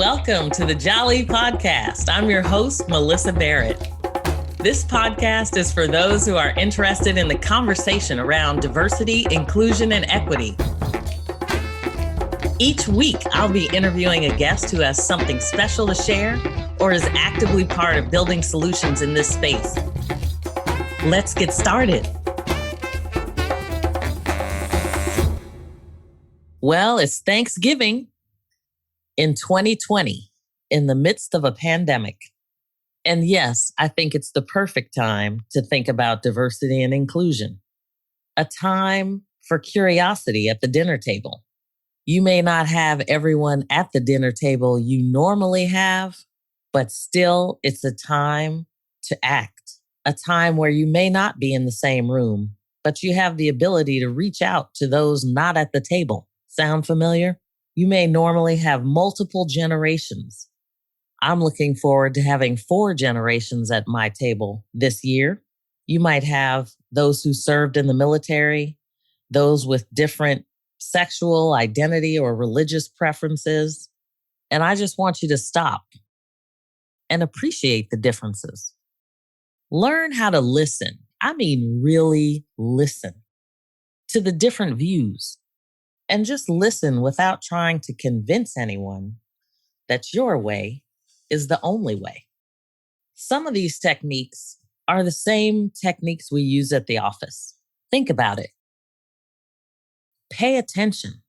Welcome to the Jali podcast. I'm your host, Melyssa Barrett. This podcast is for those who are interested in the conversation around diversity, inclusion, and equity. Each week, I'll be interviewing a guest who has something special to share or is actively part of building solutions in this space. Let's get started. Well, it's Thanksgiving in 2020, in the midst of a pandemic. And yes, I think it's the perfect time to think about diversity and inclusion. A time for curiosity at the dinner table. You may not have everyone at the dinner table you normally have, but still it's a time to act. A time where you may not be in the same room, but you have the ability to reach out to those not at the table. Sound familiar? You may normally have multiple generations. I'm looking forward to having 4 generations at my table this year. You might have those who served in the military, those with different sexual identity or religious preferences. And I just want you to stop and appreciate the differences. Learn how to listen. I mean, really listen to the different views. And just listen without trying to convince anyone that your way is the only way. Some of these techniques are the same techniques we use at the office. Think about it. Pay attention.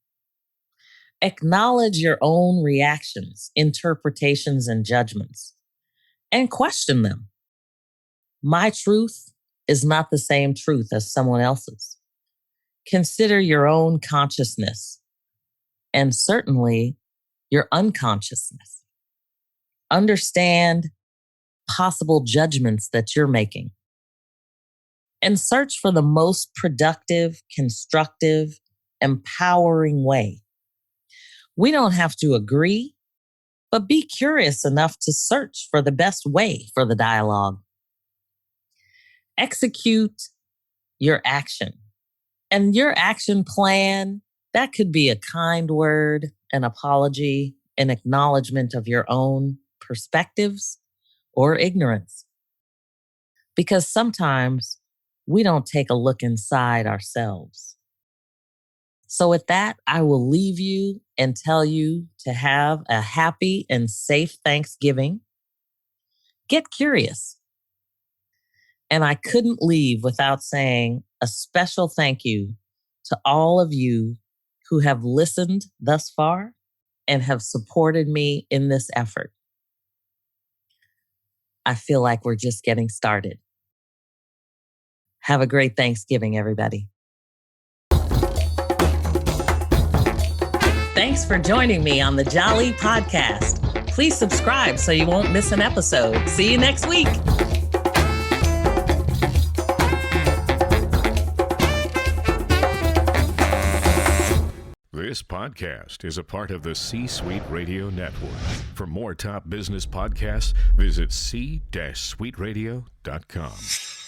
Acknowledge your own reactions, interpretations, and judgments, and question them. My truth is not the same truth as someone else's. Consider your own consciousness and certainly your unconsciousness. Understand possible judgments that you're making and search for the most productive, constructive, empowering way. We don't have to agree, but be curious enough to search for the best way for the dialogue. Execute your action. And your action plan, that could be a kind word, an apology, an acknowledgement of your own perspectives or ignorance. Because sometimes we don't take a look inside ourselves. So with that, I will leave you and tell you to have a happy and safe Thanksgiving. Get curious. And I couldn't leave without saying a special thank you to all of you who have listened thus far and have supported me in this effort. I feel like we're just getting started. Have a great Thanksgiving, everybody. Thanks for joining me on the Jali podcast. Please subscribe so you won't miss an episode. See you next week. This podcast is a part of the C-Suite Radio Network. For more top business podcasts, visit c-suiteradio.com.